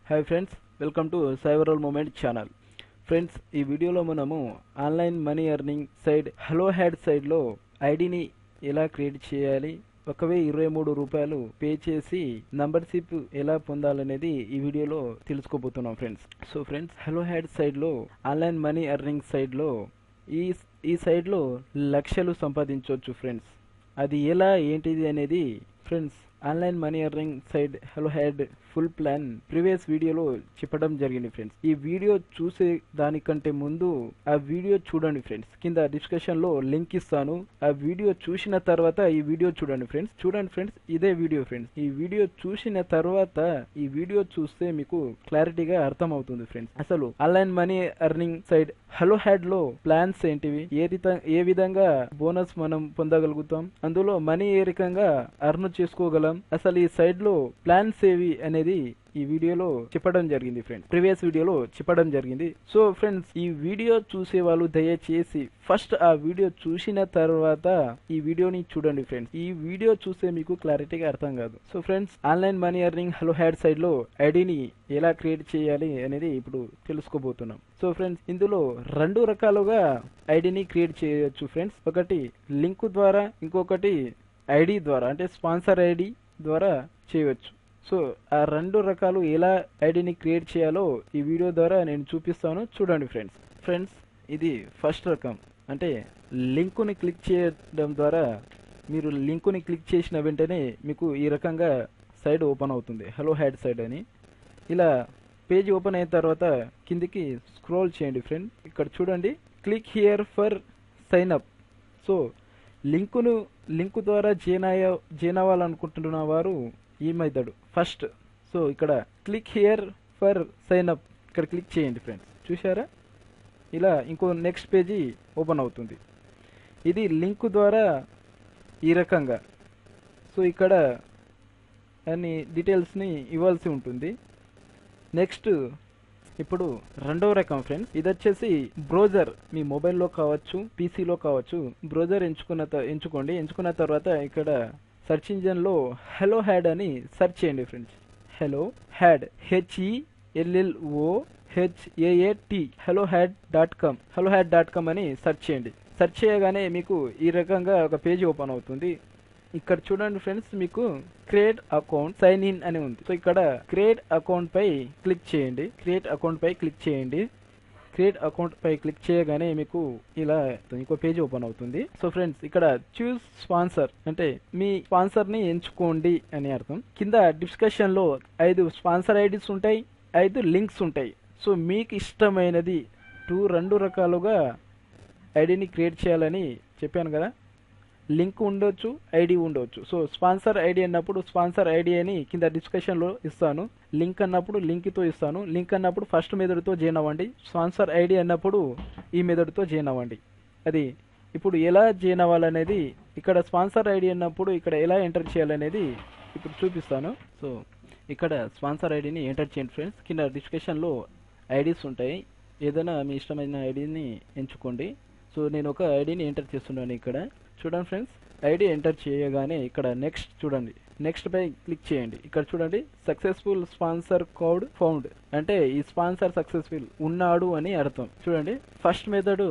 Hi friends, welcome to సైబరల్ moment channel. Friends, ఈ వీడియోలో మనము online money earning site hello హ్యాడ్ సైట్లో ఐడిని ఎలా క్రియేట్ చేయాలి, ఒకవే 23 రూపాయలు పే చేసి నంబర్షిప్ ఎలా పొందాలనేది ఈ వీడియోలో తెలుసుకోబోతున్నాం ఫ్రెండ్స్. సో ఫ్రెండ్స్, హలో హ్యాడ్ సైట్లో ఆన్లైన్ మనీ ఎర్నింగ్ సైట్లో ఈ సైట్లో లక్షలు సంపాదించవచ్చు ఫ్రెండ్స్. అది ఎలా ఏంటిది అనేది friends online money earning site hello had full plan previous వీడియోలో చెప్పడం జరిగింది ఫ్రెండ్స్. ఈ వీడియో చూసే దానికంటే ముందు ఆ వీడియో చూడండి ఫ్రెండ్స్. కింద డిస్క్రిప్షన్ లో లింక్ ఇస్తాను. ఆ వీడియో చూసిన తర్వాత ఈ వీడియో చూడండి ఫ్రెండ్స్. ఇదే వీడియో ఫ్రెండ్స్. ఈ వీడియో చూసిన తర్వాత ఈ వీడియో చూస్తే మీకు క్లారిటీగా అర్థం అవుతుంది ఫ్రెండ్స్. అసలు online money earning site hello had లో ప్లాన్స్ ఏంటివి, ఏ విధంగా బోనస్ మనం పొందగలుగుతాం, అందులో మనీ ఏ రకంగా అర్న్ చేసుకోగలం, అసలు ఈ సైడ్ లో ప్లాన్స్ ఏవి అనేది ఈ వీడియోలో చెప్పడం జరిగింది ఫ్రెండ్స్. ప్రీవియస్ వీడియోలో చెప్పడం జరిగింది. సో ఫ్రెండ్స్, ఈ వీడియో చూసే వాళ్ళు దయచేసి ఫస్ట్ ఆ వీడియో చూసిన తర్వాత ఈ వీడియోని చూడండి ఫ్రెండ్స్. ఈ వీడియో చూస్తే మీకు క్లారిటీగా అర్థం కాదు. So friends, online money earning hello had side లో ఐడిని ఎలా క్రియేట్ చేయాలి అనేది ఇప్పుడు తెలుసుకోబోతున్నాం. సో ఫ్రెండ్స్, ఇందులో రెండు రకాలుగా ఐడిని క్రియేట్ చేయొచ్చు ఫ్రెండ్స్. ఒకటి లింక్ ద్వారా, ఇంకొకటి ఐడి ద్వారా, అంటే స్పాన్సర్ ఐడి ద్వారా చేయవచ్చు. సో ఆ రెండు రకాలు ఎలా ఐడిని క్రియేట్ చేయాలో ఈ వీడియో ద్వారా నేను చూపిస్తాను, చూడండి ఫ్రెండ్స్. ఇది ఫస్ట్ రకం, అంటే లింకుని క్లిక్ చేయడం ద్వారా మీరు లింకుని క్లిక్ చేసిన వెంటనే మీకు ఈ రకంగా సైడ్ ఓపెన్ అవుతుంది, హలో హ్యాడ్ సైడ్ అని. ఇలా పేజ్ ఓపెన్ అయిన తర్వాత కిందికి స్క్రోల్ చేయండి ఫ్రెండ్. ఇక్కడ చూడండి, click here for sign up. So link ద్వారా జాయిన్ అవ్వాలనుకుంటున్న వారు ఈ మెథడ్ ఫస్ట్. సో ఇక్కడ click here for sign up, ఇక్కడ క్లిక్ చేయండి ఫ్రెండ్స్. చూసారా, ఇలా ఇంకో నెక్స్ట్ పేజీ ఓపెన్ అవుతుంది. ఇది లింక్ ద్వారా ఈ రకంగా. సో ఇక్కడ అన్ని డీటెయిల్స్ని ఇవ్వాల్సి ఉంటుంది. నెక్స్ట్ ఇప్పుడు రెండవ రకం ఫ్రెండ్స్, ఇది వచ్చేసి బ్రౌజర్. మీ మొబైల్లో కావచ్చు, పీసీలో కావచ్చు, బ్రౌజర్ ఎంచుకోండి. ఎంచుకున్న తర్వాత ఇక్కడ సెర్చ్ ఇంజన్లో హలో హ్యాడ్ అని సెర్చ్ చేయండి friends. Hello had, HELLOHAAT, hellohad.com అని సెర్చ్ చేయండి. సెర్చ్ చేయగానే మీకు ఈ రకంగా ఒక పేజ్ ఓపెన్ అవుతుంది. ఇక్కడ చూడండి ఫ్రెండ్స్, మీకు క్రియేట్ అకౌంట్, సైన్ ఇన్ అని ఉంది. సో ఇక్కడ క్రియేట్ అకౌంట్ పై క్లిక్ చేయండి. క్రియేట్ అకౌంట్ పై క్లిక్ చేయగానే మీకు ఇలా ఇంకో పేజ్ ఓపెన్ అవుతుంది. సో ఫ్రెండ్స్, ఇక్కడ చూస్ స్పాన్సర్ అంటే మీ స్పాన్సర్ ని ఎంచుకోండి అని అర్థం. కింద డిస్కషన్ లో 5 స్పాన్సర్ ఐడీస్ ఉంటాయి, 5 లింక్స్ ఉంటాయి. సో మీకు ఇష్టమైనది రెండు రకాలుగా ఐడిని క్రియేట్ చేయాలని చెప్పాను కదా. లింక్ ఉండొచ్చు, ఐడి ఉండొచ్చు. సో స్పాన్సర్ ఐడి అన్నప్పుడు స్పాన్సర్ ఐడి అని కింద డిస్కషన్లో ఇస్తాను. లింక్ అన్నప్పుడు లింక్తో ఇస్తాను. లింక్ అన్నప్పుడు ఫస్ట్ మెథడ్తో జాయిన్ అవ్వండి. స్పాన్సర్ ఐడి అన్నప్పుడు ఈ మెథడ్తో జాయిన్ అవ్వండి. అది ఇప్పుడు ఎలా జాయిన్ అవ్వాలనేది, ఇక్కడ స్పాన్సర్ ఐడి అన్నప్పుడు ఇక్కడ ఎలా ఎంటర్ చేయాలనేది ఇప్పుడు చూపిస్తాను. సో ఇక్కడ స్పాన్సర్ ఐడిని ఎంటర్ చేయండి ఫ్రెండ్స్. కింద డిస్కషన్లో ఐడీస్ ఉంటాయి, ఏదైనా మీ ఇష్టమైన ఐడిని ఎంచుకోండి. సో నేను ఒక ఐడిని ఎంటర్ చేస్తున్నాను. ఇక్కడ చూడండి ఫ్రెండ్స్, ఐడి ఎంటర్ చేయగానే ఇక్కడ నెక్స్ట్ చూడండి, నెక్స్ట్ పై క్లిక్ చేయండి. ఇక్కడ చూడండి, సక్సెస్ఫుల్ స్పాన్సర్ కోడ్ ఫౌండ్, అంటే ఈ స్పాన్సర్ సక్సెస్ఫుల్ ఉన్నాడు అని అర్థం. చూడండి, ఫస్ట్ మెథడ్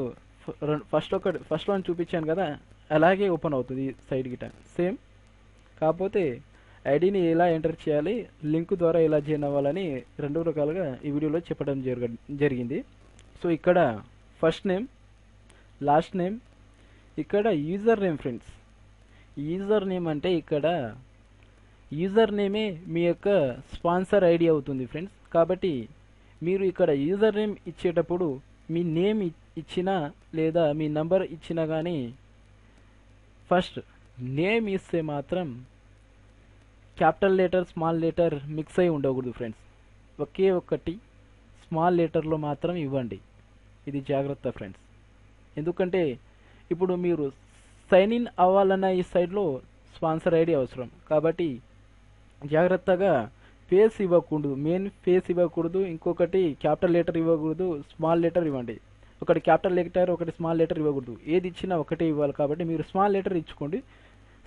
ఫస్ట్ వన్ చూపించాను కదా, అలాగే ఓపెన్ అవుతుంది సైడ్ గిట సేమ్. కాకపోతే ఐడిని ఎలా ఎంటర్ చేయాలి, లింక్ ద్వారా ఎలా జాయిన్ అవ్వాలని రెండు రకాలుగా ఈ వీడియోలో చెప్పడం జరిగింది. సో ఇక్కడ ఫస్ట్ నేమ్, లాస్ట్ నేమ్, ఇక్కడ user name friends. User name అంటే ఇక్కడ యూజర్ నేమే మీ యొక్క స్పాన్సర్ ఐడి అవుతుంది ఫ్రెండ్స్. కాబట్టి మీరు ఇక్కడ యూజర్ నేమ్ ఇచ్చేటప్పుడు మీ నేమ్ ఇచ్చినా లేదా మీ నంబర్ ఇచ్చినా కానీ ఫస్ట్ నేమ్ ఇస్తే మాత్రం capital letter, small letter mix అయి ఉండకూడదు ఫ్రెండ్స్. ఒకే ఒక్కటి స్మాల్ లెటర్లో మాత్రం ఇవ్వండి. ఇది జాగ్రత్త ఫ్రెండ్స్. ఎందుకంటే ఇప్పుడు మీరు సైన్ ఇన్ అవ్వాలన్న ఈ సైడ్లో స్పాన్సర్ ఐడి అవసరం. కాబట్టి జాగ్రత్తగా ఫేస్ ఇవ్వకూడదు, మెయిన్ ఫేస్ ఇవ్వకూడదు. ఇంకొకటి క్యాపిటల్ లెటర్ ఇవ్వకూడదు, స్మాల్ లెటర్ ఇవ్వండి. ఒకటి క్యాపిటల్ లెటర్, ఒకటి స్మాల్ లెటర్ ఇవ్వకూడదు. ఏది ఇచ్చినా ఒకటే ఇవ్వాలి. కాబట్టి మీరు స్మాల్ లెటర్ ఇచ్చుకోండి.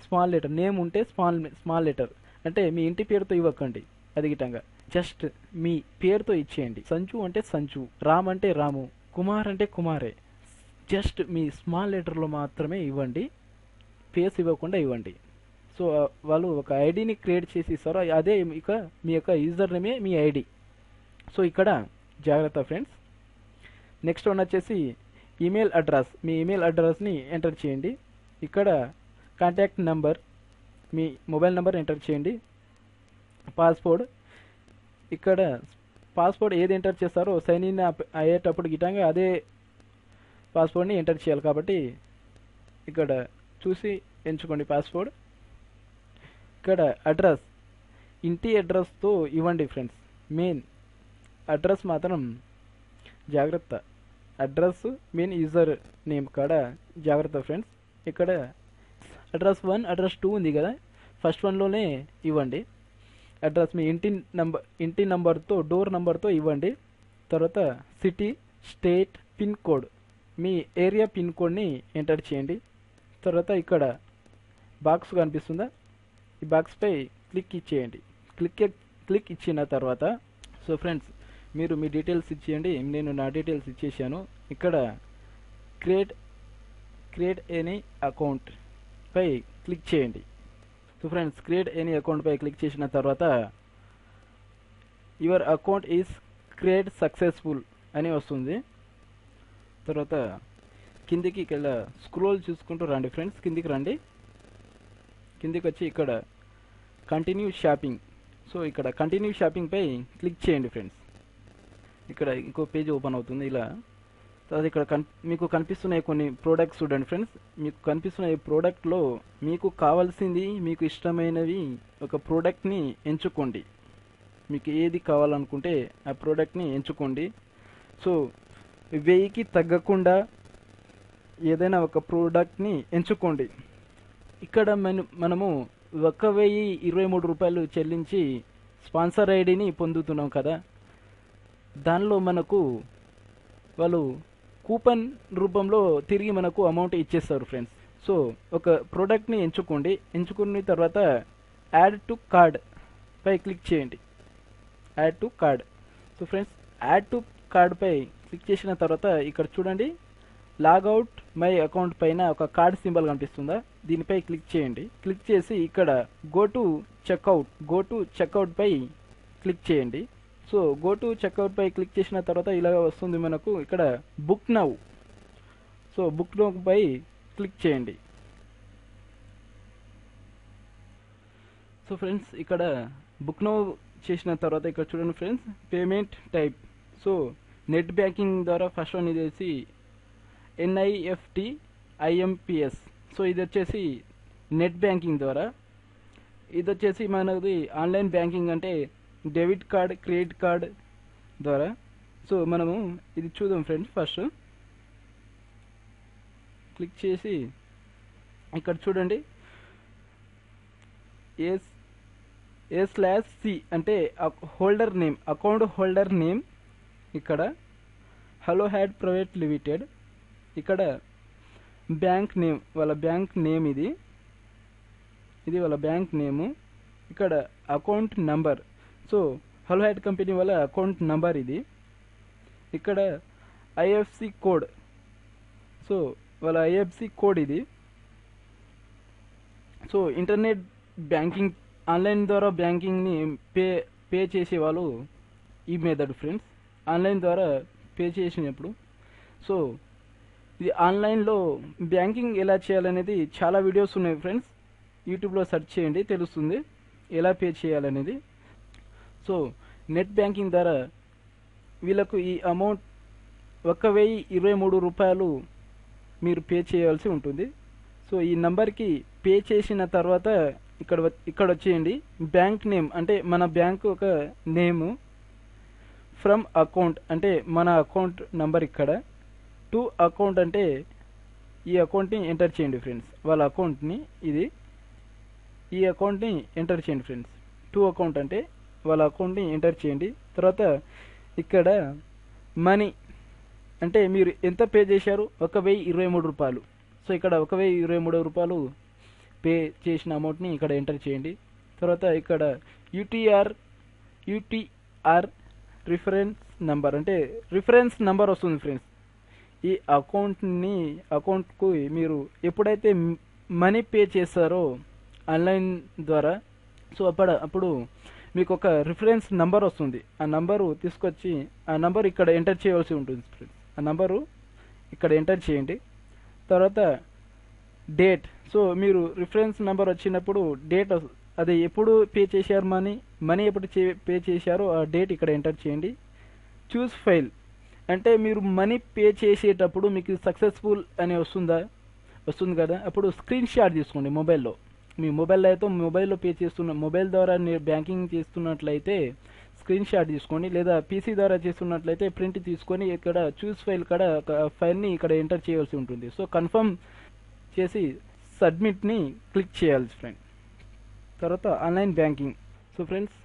స్మాల్ లెటర్ నేమ్ ఉంటే స్మాల్ లెటర్, అంటే మీ ఇంటి పేరుతో ఇవ్వకండి. అది గిట్టంగా జస్ట్ మీ పేరుతో ఇచ్చేయండి. సంచు అంటే సంచు, రామ్ అంటే రాము, కుమార్ అంటే కుమారే. జస్ట్ మీ స్మాల్ లెటర్లో మాత్రమే ఇవ్వండి, స్పేస్ ఇవ్వకుండా ఇవ్వండి. సో వాళ్ళు ఒక ఐడిని క్రియేట్ చేసి ఇస్తారు, అదే ఇక మీ యొక్క యూజర్ నేమే మీ ఐడి. సో ఇక్కడ జాగ్రత్త ఫ్రెండ్స్. నెక్స్ట్ వన్ వచ్చేసి ఈమెయిల్ అడ్రస్. మీ ఈమెయిల్ అడ్రస్ని ఎంటర్ చేయండి. ఇక్కడ కాంటాక్ట్ నెంబర్, మీ మొబైల్ నెంబర్ ఎంటర్ చేయండి. పాస్వర్డ్, ఇక్కడ పాస్వర్డ్ ఏది ఎంటర్ చేస్తారో సైన్ ఇన్ అయ్యేటప్పుడు గిట్టంగా అదే పాస్వర్డ్ని ఎంటర్ చేయాలి. కాబట్టి ఇక్కడ చూసి ఎంచుకోండి పాస్వర్డ్. ఇక్కడ అడ్రస్ ఇంటి అడ్రస్తో ఇవ్వండి ఫ్రెండ్స్. మెయిన్ అడ్రస్ మాత్రం జాగ్రత్త, అడ్రస్ మెయిన్ యూజర్ నేమ్ కాడ జాగ్రత్త ఫ్రెండ్స్. ఇక్కడ అడ్రస్ 1 అడ్రస్ 2 ఉంది కదా, ఫస్ట్ వన్లోనే ఇవ్వండి అడ్రస్. మీ ఇంటి నంబర్తో డోర్ నంబర్తో ఇవ్వండి. తర్వాత సిటీ, స్టేట్, పిన్ కోడ్, మీ ఏరియా పిన్ కోడ్ని ఎంటర్ చేయండి. తర్వాత ఇక్కడ బాక్స్ కనిపిస్తుందా, ఈ బాక్స్పై క్లిక్ ఇచ్చేయండి. క్లిక్ ఇచ్చిన తర్వాత సో ఫ్రెండ్స్ మీరు మీ డీటెయిల్స్ ఇచ్చేయండి. నేను నా డీటెయిల్స్ ఇచ్చేసాను. ఇక్కడ క్రియేట్ ఎనీ అకౌంట్ పై క్లిక్ చేయండి. So friends create any account పై క్లిక్ చేసిన తర్వాత your account is create successful అని వస్తుంది. తర్వాత కిందికి ఇక్కడ స్క్రోల్ చూసుకుంటూ రండి ఫ్రెండ్స్, కిందికి రండి. కిందికి వచ్చి ఇక్కడ కంటిన్యూ షాపింగ్, సో ఇక్కడ కంటిన్యూ షాపింగ్ పై క్లిక్ చేయండి ఫ్రెండ్స్. ఇక్కడ ఇంకో పేజ్ ఓపెన్ అవుతుంది ఇలా. తర్వాత ఇక్కడ మీకు కనిపిస్తున్నాయి కొన్ని ప్రోడక్ట్స్ చూడండి ఫ్రెండ్స్. మీకు కనిపిస్తున్న ఈ ప్రోడక్ట్లో మీకు కావాల్సింది, మీకు ఇష్టమైనవి ఒక ప్రోడక్ట్ని ఎంచుకోండి. మీకు ఏది కావాలనుకుంటే ఆ ప్రోడక్ట్ని ఎంచుకోండి. సో 1000కి తగ్గకుండా ఏదైనా ఒక ప్రోడక్ట్ని ఎంచుకోండి. ఇక్కడ మనము 1023 రూపాయలు చెల్లించి స్పాన్సర్ ఐడిని పొందుతున్నాం కదా, దానిలో మనకు వాళ్ళు కూపన్ రూపంలో తిరిగి మనకు అమౌంట్ ఇచ్చేస్తారు ఫ్రెండ్స్. సో ఒక ప్రోడక్ట్ని ఎంచుకోండి. ఎంచుకున్న తర్వాత యాడ్ టు కార్డ్ పై క్లిక్ చేయండి. Add to card. So friends add to card పై క్లిక్ చేసిన తర్వాత ఇక్కడ చూడండి, లాగౌట్ మై అకౌంట్ పైన ఒక కార్డ్ సింబల్ కనిపిస్తుందా, దీనిపై క్లిక్ చేయండి. క్లిక్ చేసి ఇక్కడ గో టు చెక్అవుట్ పై క్లిక్ చేయండి. సో గో టు చెక్అవుట్ పై క్లిక్ చేసిన తర్వాత ఇలా వస్తుంది మనకు. ఇక్కడ book now, so book now పై క్లిక్ చేయండి. సో ఫ్రెండ్స్ ఇక్కడ బుక్ నౌ చేసిన తర్వాత ఇక్కడ చూడండి friends, payment type. So net banking ద్వారా ఫస్ట్ వన్ ఇది వచ్చి NIFT IMPS. సో ఇది వచ్చేసి నెట్ బ్యాంకింగ్ ద్వారా. ఇది వచ్చేసి మనది ఆన్లైన్ బ్యాంకింగ్ అంటే డెబిట్ కార్డ్, క్రెడిట్ కార్డ్ ద్వారా. సో మనము ఇది చూద్దాం ఫ్రెండ్స్. ఫస్ట్ క్లిక్ చేసి ఇక్కడ చూడండి A/C అంటే holder name, account holder name. ఇక్కడ హలో హ్యాడ్ ప్రైవేట్ లిమిటెడ్. ఇక్కడ బ్యాంక్ నేమ్, వాళ్ళ బ్యాంక్ నేమ్ ఇది వాళ్ళ బ్యాంక్ నేము. ఇక్కడ account number, so hello had company వాళ్ళ అకౌంట్ నంబర్ ఇది. ఇక్కడ IFSC కోడ్, సో వాళ్ళ IFSC కోడ్ ఇది. సో ఇంటర్నెట్ బ్యాంకింగ్, ఆన్లైన్ ద్వారా బ్యాంకింగ్ని పే చేసే వాళ్ళు ఈ మెథడ్ ఫ్రెండ్స్, ఆన్లైన్ ద్వారా పే చేసినప్పుడు. సో ఇది ఆన్లైన్లో బ్యాంకింగ్ ఎలా చేయాలనేది చాలా వీడియోస్ ఉన్నాయి ఫ్రెండ్స్, యూట్యూబ్లో సెర్చ్ చేయండి తెలుస్తుంది ఎలా పే చేయాలనేది. సో నెట్ బ్యాంకింగ్ ద్వారా వీళ్ళకు ఈ అమౌంట్ 1023 రూపాయలు మీరు పే చేయాల్సి ఉంటుంది. సో ఈ నంబర్కి పే చేసిన తర్వాత ఇక్కడ వచ్చేయండి బ్యాంక్ నేమ్ అంటే మన బ్యాంక్ ఒక నేము, ఫ్రమ్ అకౌంట్ అంటే మన అకౌంట్ నంబర్, ఇక్కడ టు అకౌంట్ అంటే ఈ అకౌంట్ని ఎంటర్ చేయండి ఫ్రెండ్స్, వాళ్ళ అకౌంట్ని ఇది, ఈ అకౌంట్ని ఎంటర్ చేయండి ఫ్రెండ్స్. టు అకౌంట్ అంటే వాళ్ళ అకౌంట్ని ఎంటర్ చేయండి. తర్వాత ఇక్కడ మనీ అంటే మీరు ఎంత పే చేశారు, 1023 రూపాయలు. సో ఇక్కడ 1023 రూపాయలు పే చేసిన అమౌంట్ని ఇక్కడ ఎంటర్ చేయండి. తర్వాత ఇక్కడ UTR యూటీఆర్ రిఫరెన్స్ నెంబర్ అంటే రిఫరెన్స్ నెంబర్ వస్తుంది ఫ్రెండ్స్. ఈ అకౌంట్కు మీరు ఎప్పుడైతే మనీ పే చేస్తారో ఆన్లైన్ ద్వారా, సో అప్పుడు మీకు ఒక రిఫరెన్స్ నంబర్ వస్తుంది. ఆ నంబరు తీసుకొచ్చి ఆ నంబర్ ఇక్కడ ఎంటర్ చేయవలసి ఉంటుంది ఫ్రెండ్స్. ఆ నంబరు ఇక్కడ ఎంటర్ చేయండి. తర్వాత డేట్, సో మీరు రిఫరెన్స్ నెంబర్ వచ్చినప్పుడు డేట్ అది ఎప్పుడు పే చేశారు, మనీ ఎప్పుడు పే చేశారో ఆ డేట్ ఇక్కడ ఎంటర్ చేయండి. చూస్ ఫైల్ అంటే మీరు మనీ పే చేసేటప్పుడు మీకు సక్సెస్ఫుల్ అని వస్తుంది కదా, అప్పుడు స్క్రీన్ షాట్ తీసుకోండి మొబైల్లో. మీ మొబైల్లో అయితే మొబైల్లో పే మొబైల్ ద్వారా బ్యాంకింగ్ చేస్తున్నట్లయితే స్క్రీన్ షాట్ తీసుకోండి, లేదా పీసీ ద్వారా చేస్తున్నట్లయితే ప్రింట్ తీసుకొని ఇక్కడ చూస్ ఫైల్ కాడ ఫైల్ని ఇక్కడ ఎంటర్ చేయవలసి ఉంటుంది. సో కన్ఫర్మ్ చేసి సబ్మిట్ని క్లిక్ చేయాలి ఫ్రెండ్. తర్వాత online banking. So friends,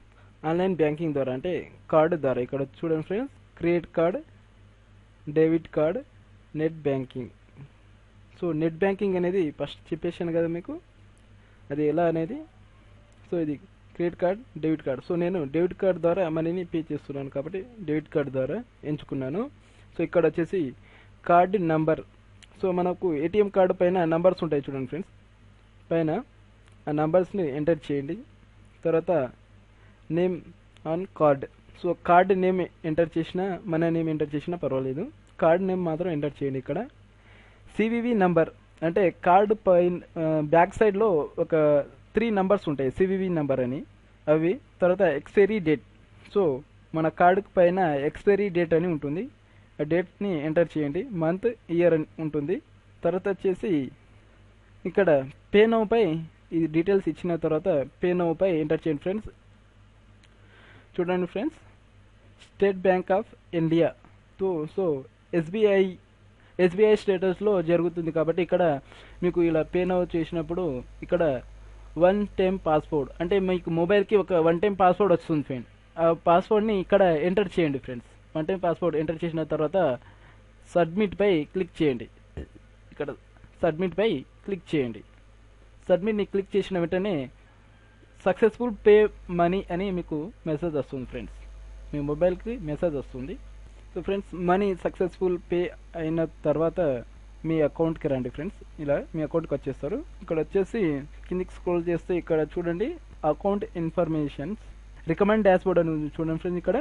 online banking ద్వారా అంటే కార్డు ద్వారా ఇక్కడ చూడండి friends, credit card, debit card, net banking. So net banking అనేది ఫస్ట్ చెప్పేసాను కదా మీకు అది ఎలా అనేది. సో ఇది credit card, debit card. So నేను డెబిట్ కార్డ్ ద్వారా మనీని పే చేస్తున్నాను కాబట్టి డెబిట్ కార్డ్ ద్వారా ఎంచుకున్నాను. సో ఇక్కడ వచ్చేసి కార్డు నంబర్. సో మనకు ఏటీఎం కార్డు పైన నంబర్స్ ఉంటాయి చూడండి ఫ్రెండ్స్, పైన ఆ నంబర్స్ని ఎంటర్ చేయండి. తర్వాత name on card. So card name enter చేసినా మన నేమ్ ఎంటర్ చేసినా పర్వాలేదు, కార్డ్ నేమ్ మాత్రం ఎంటర్ చేయండి. ఇక్కడ సివివి నంబర్ అంటే కార్డు పైన బ్యాక్ సైడ్లో ఒక 3 నంబర్స్ ఉంటాయి సివివి నంబర్ అని, అవి. తర్వాత ఎక్స్పైరీ డేట్. సో మన కార్డు పైన ఎక్స్పైరీ డేట్ అని ఉంటుంది, ఆ డేట్ని ఎంటర్ చేయండి. మంత్, ఇయర్ అని ఉంటుంది. తర్వాత వచ్చేసి ఇక్కడ పే నౌ పై ఈ డీటెయిల్స్ ఇచ్చిన తర్వాత పే నౌ పై ఎంటర్ చేయండి ఫ్రెండ్స్. చూడండి friends, state bank of India. So SBI స్టేటస్లో జరుగుతుంది కాబట్టి ఇక్కడ మీకు ఇలా పే నౌ చేసినప్పుడు ఇక్కడ 1 టైం పాస్వర్డ్ అంటే మీకు మొబైల్కి ఒక 1 టైం పాస్వర్డ్ వస్తుంది ఫ్రెండ్. ఆ పాస్వర్డ్ని ఇక్కడ ఎంటర్ చేయండి ఫ్రెండ్స్. 1 టైం పాస్వర్డ్ ఎంటర్ చేసిన తర్వాత సబ్మిట్ పై క్లిక్ చేయండి. ఇక్కడ సబ్మిట్ పై క్లిక్ చేయండి. సబ్మిట్ని క్లిక్ చేసిన వెంటనే సక్సెస్ఫుల్ పే మనీ అని మీకు మెసేజ్ వస్తుంది ఫ్రెండ్స్, మీ మొబైల్కి మెసేజ్ వస్తుంది. So friends, money successful pay అయిన తర్వాత మీ అకౌంట్కి రండి ఫ్రెండ్స్. ఇలా మీ అకౌంట్కి వచ్చేస్తారు. ఇక్కడ వచ్చేసి కిందికి స్క్రోల్ చేస్తే ఇక్కడ చూడండి అకౌంట్ ఇన్ఫర్మేషన్స్, రికమెండ్ డాష్బోర్డ్ అని ఉంది చూడండి ఫ్రెండ్స్. ఇక్కడ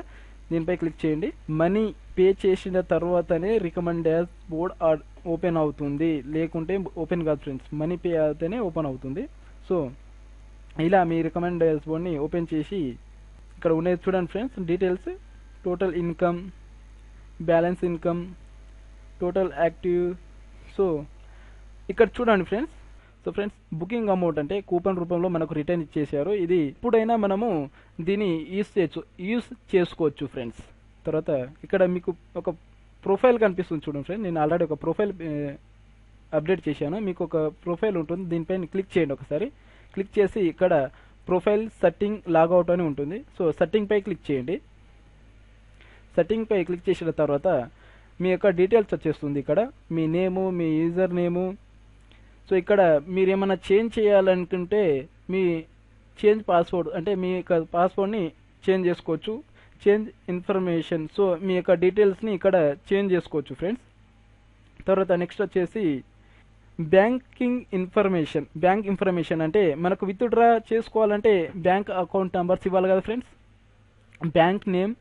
దీనిపై క్లిక్ చేయండి. మనీ పే చేసిన తర్వాతనే రికమెండ్ డాష్బోర్డ్ ఓపెన్ అవుతుంది, లేకుంటే ఓపెన్ కాదు ఫ్రెండ్స్. మనీ పే అయితేనే ఓపెన్ అవుతుంది. సో ఇలా మీ రికమెండ్ డాష్బోర్డ్ని ఓపెన్ చేసి ఇక్కడ ఉన్నది చూడండి friends, details, total income, balance income, total active. So ఇక్కడ చూడండి friends. So friends, booking amount అంటే కూపన్ రూపంలో మనకు రిటర్న్ ఇచ్చేసారు. ఇది ఇప్పుడైనా మనము దీన్ని యూస్ చేసుకోవచ్చు ఫ్రెండ్స్. తర్వాత ఇక్కడ మీకు ఒక ప్రొఫైల్ కనిపిస్తుంది చూడండి ఫ్రెండ్స్. నేను ఆల్రెడీ ఒక ప్రొఫైల్ అప్డేట్ చేశాను. మీకు ఒక ప్రొఫైల్ ఉంటుంది, దీనిపైన క్లిక్ చేయండి ఒకసారి. క్లిక్ చేసి ఇక్కడ ప్రొఫైల్ సెట్టింగ్ లాగౌట్ అని ఉంటుంది. సో సెట్టింగ్ పై క్లిక్ చేయండి. సెట్టింగ్ పై క్లిక్ చేసిన తర్వాత మీ యొక్క డీటెయిల్స్ వచ్చేస్తుంది. ఇక్కడ మీ నేము, మీ యూజర్ నేము. సో ఇక్కడ మీరు ఏమైనా చేంజ్ చేయాలనుకుంటే మీ చేంజ్ పాస్వర్డ్ అంటే మీ యొక్క పాస్వర్డ్ని చేంజ్ చేసుకోవచ్చు. చేంజ్ ఇన్ఫర్మేషన్, సో మీ యొక్క డీటెయిల్స్ని ఇక్కడ చేంజ్ చేసుకోవచ్చు ఫ్రెండ్స్. తర్వాత నెక్స్ట్ వచ్చేసి బ్యాంక్ ఇన్ఫర్మేషన్ అంటే మనకు విత్డ్రా చేసుకోవాలంటే బ్యాంక్ అకౌంట్ నెంబర్స్ ఇవ్వాలి కదా friends. Bank name,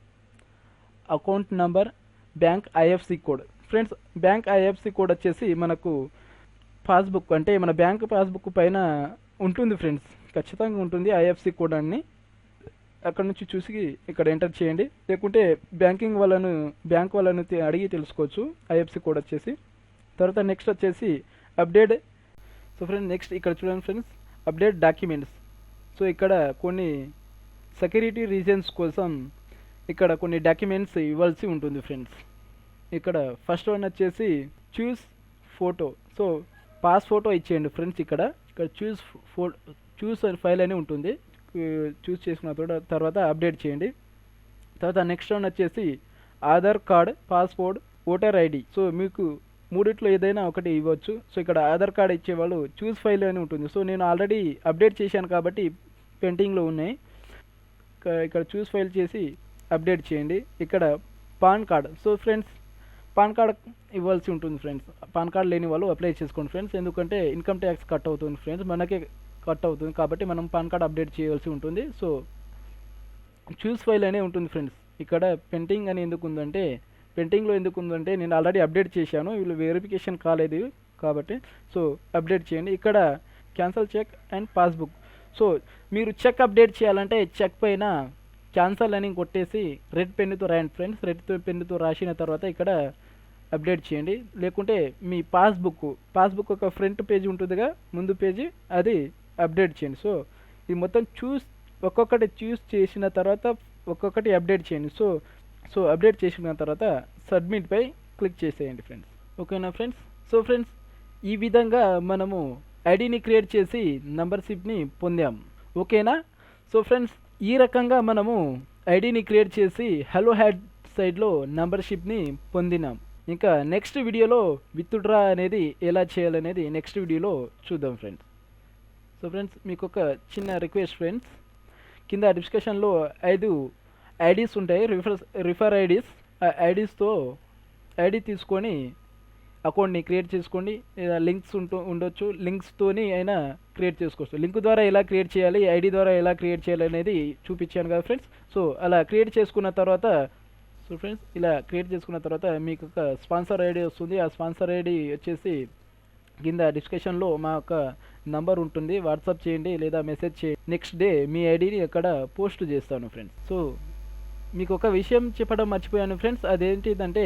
account number, bank IFC code. Friends, bank IFC code వచ్చేసి మనకు పాస్బుక్ అంటే మన బ్యాంక్ పాస్బుక్ పైన ఉంటుంది ఫ్రెండ్స్, ఖచ్చితంగా ఉంటుంది ఐఎఫ్సి కోడ్ అని. అక్కడ నుంచి చూసి ఇక్కడ ఎంటర్ చేయండి, లేకుంటే బ్యాంక్ వాళ్ళను అడిగి తెలుసుకోవచ్చు ఐఎఫ్సి కోడ్ వచ్చేసి. తర్వాత నెక్స్ట్ వచ్చేసి అప్డేట్. సో ఫ్రెండ్స్, నెక్స్ట్ ఇక్కడ చూడండి ఫ్రెండ్స్, అప్డేట్ డాక్యుమెంట్స్. సో ఇక్కడ కొన్ని సెక్యూరిటీ రీజన్స్ కోసం ఇక్కడ కొన్ని డాక్యుమెంట్స్ ఇవ్వాల్సి ఉంటుంది ఫ్రెండ్స్. ఇక్కడ ఫస్ట్ వన్ వచ్చేసి చూస్ ఫోటో. సో పాస్ ఫోటో ఇచ్చేయండి ఫ్రెండ్స్. ఇక్కడ చూస్ ఫైల్ అని ఉంటుంది, చూస్ చేసిన తర్వాత అప్డేట్ చేయండి. తర్వాత నెక్స్ట్ వన్ వచ్చేసి Aadhaar card, passport, voter ID. So మీకు మూడిట్లో ఏదైనా ఒకటి ఇవ్వచ్చు. సో ఇక్కడ ఆధార్ కార్డ్ ఇచ్చేవాళ్ళు చూస్ ఫైల్ అని ఉంటుంది. సో నేను ఆల్రెడీ అప్డేట్ చేశాను కాబట్టి పెండింగ్లో ఉన్నాయి. ఇక్కడ చూస్ ఫైల్ చేసి అప్డేట్ చేయండి. ఇక్కడ pan card. So friends, pan card ఇవ్వాల్సి ఉంటుంది ఫ్రెండ్స్. పాన్ కార్డ్ లేని వాళ్ళు అప్లై చేసుకోండి ఫ్రెండ్స్. ఎందుకంటే ఇన్కమ్ ట్యాక్స్ కట్ అవుతుంది ఫ్రెండ్స్, మనకే కట్ అవుతుంది కాబట్టి మనం పాన్ కార్డ్ అప్డేట్ చేయాల్సి ఉంటుంది. సో చూస్ ఫైల్ అనే ఉంటుంది ఫ్రెండ్స్. ఇక్కడ పెండింగ్ అని ఎందుకు ఉందంటే, పెండింగ్లో ఎందుకు ఉందంటే నేను ఆల్రెడీ అప్డేట్ చేశాను, వీళ్ళు వెరిఫికేషన్ కాలేదు కాబట్టి. సో అప్డేట్ చేయండి. ఇక్కడ cancel check and passbook. So మీరు చెక్ అప్డేట్ చేయాలంటే చెక్ పైన క్యాన్సల్ అని కొట్టేసి రెడ్ పెన్నుతో రాయండి ఫ్రెండ్స్. రెడ్ పెన్నుతో రాసిన తర్వాత ఇక్కడ అప్డేట్ చేయండి. లేకుంటే మీ పాస్బుక్ ఒక ఫ్రంట్ పేజ్ ఉంటుందిగా, ముందు పేజీ, అది అప్డేట్ చేయండి. సో ఇది మొత్తం ఒక్కొక్కటి చూస్ చేసిన తర్వాత ఒక్కొక్కటి అప్డేట్ చేయండి. సో అప్డేట్ చేసిన తర్వాత సబ్మిట్ పై క్లిక్ చేసేయండి ఫ్రెండ్స్. ఓకేనా ఫ్రెండ్స్? సో ఫ్రెండ్స్, ఈ విధంగా మనము ఐడిని క్రియేట్ చేసి మెంబర్షిప్ని పొందాం. ఓకేనా? సో ఫ్రెండ్స్, ఈ రకంగా మనము ఐడిని క్రియేట్ చేసి హలో హ్యాడ్ సైడ్లో మెంబర్షిప్ని పొందినాం. ఇంకా నెక్స్ట్ వీడియోలో విత్డ్రా అనేది ఎలా చేయాలనేది నెక్స్ట్ వీడియోలో చూద్దాం ఫ్రెండ్స్. సో ఫ్రెండ్స్, మీకు ఒక చిన్న రిక్వెస్ట్ ఫ్రెండ్స్, కింద డిస్కషన్లో 5 ఐడీస్ ఉంటాయి, రిఫర్ ఐడీస్. ఆ ఐడీస్తో ఐడి తీసుకొని అకౌంట్ని క్రియేట్ చేసుకోండి. లేదా లింక్స్ ఉండొచ్చు, లింక్స్తోని అయినా క్రియేట్ చేసుకోవచ్చు. లింక్ ద్వారా ఎలా క్రియేట్ చేయాలి, ఐడి ద్వారా ఎలా క్రియేట్ చేయాలి అనేది చూపించాను కదా ఫ్రెండ్స్. సో అలా క్రియేట్ చేసుకున్న తర్వాత, సో ఫ్రెండ్స్, ఇలా క్రియేట్ చేసుకున్న తర్వాత మీకు ఒక స్పాన్సర్ ఐడి వస్తుంది. ఆ స్పాన్సర్ ఐడి వచ్చేసి కింద డిస్కషన్లో మా యొక్క నంబర్ ఉంటుంది, వాట్సాప్ చేయండి లేదా మెసేజ్ చేయండి. నెక్స్ట్ డే మీ ఐడిని అక్కడ పోస్ట్ చేస్తాను ఫ్రెండ్స్. సో మీకు ఒక విషయం చెప్పడం మర్చిపోయాను ఫ్రెండ్స్, అదేంటిదంటే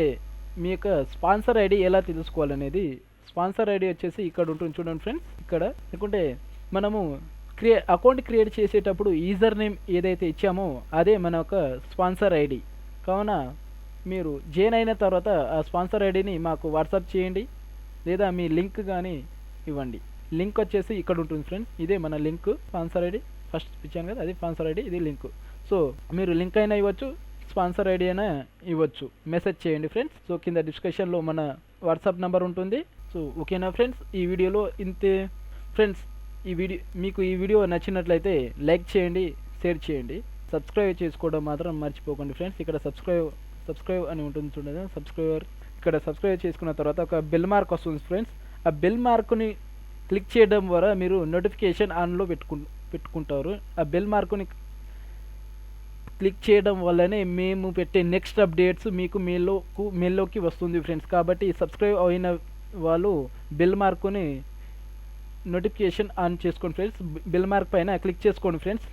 మీ యొక్క స్పాన్సర్ ఐడి ఎలా తెలుసుకోవాలనేది. స్పాన్సర్ ఐడి వచ్చేసి ఇక్కడ ఉంటుంది చూడండి ఫ్రెండ్స్. ఇక్కడ లేకుంటే మనము అకౌంట్ క్రియేట్ చేసేటప్పుడు యూజర్ నేమ్ ఏదైతే ఇచ్చామో అదే మన యొక్క స్పాన్సర్ ఐడి. కావున మీరు జాయిన్ అయిన తర్వాత ఆ స్పాన్సర్ ఐడిని మాకు వాట్సాప్ చేయండి లేదా మీ లింక్ కానీ ఇవ్వండి. లింక్ వచ్చేసి ఇక్కడ ఉంటుంది ఫ్రెండ్స్. ఇదే మన లింక్, స్పాన్సర్ ఐడి ఫస్ట్ ఇచ్చాను కదా, అది స్పాన్సర్ ఐడి, ఇది లింక్. సో మీరు లింక్ అయినా ఇవ్వచ్చు, స్పాన్సర్ ఐడి అయినా ఇవ్వచ్చు. మెసేజ్ చేయండి ఫ్రెండ్స్. సో కింద డిస్కషన్లో మన వాట్సాప్ నెంబర్ ఉంటుంది. సో ఓకేనా ఫ్రెండ్స్, ఈ వీడియోలో ఇంతే ఫ్రెండ్స్. మీకు ఈ వీడియో నచ్చినట్లయితే లైక్ చేయండి, షేర్ చేయండి, సబ్స్క్రైబ్ చేసుకోవడం మాత్రం మర్చిపోకండి ఫ్రెండ్స్. ఇక్కడ సబ్స్క్రైబ్ అని ఉంటుంది చూడండి, ఇక్కడ సబ్స్క్రైబ్ చేసుకున్న తర్వాత ఒక బెల్ మార్క్ వస్తుంది ఫ్రెండ్స్. ఆ బెల్ మార్క్ని క్లిక్ చేయడం ద్వారా మీరు నోటిఫికేషన్ ఆన్లో పెట్టుకుంటారు. ఆ బెల్ మార్క్ని క్లిక్ చేయడం వల్లనే మేము పెట్టే నెక్స్ట్ అప్డేట్స్ మీకు మెయిల్లోకి వస్తుంది ఫ్రెండ్స్. కాబట్టి సబ్స్క్రైబ్ అయిన వాళ్ళు బెల్ మార్క్ని నోటిఫికేషన్ ఆన్ చేసుకోండి ఫ్రెండ్స్. బెల్ మార్క్ పైన క్లిక్ చేసుకోండి ఫ్రెండ్స్.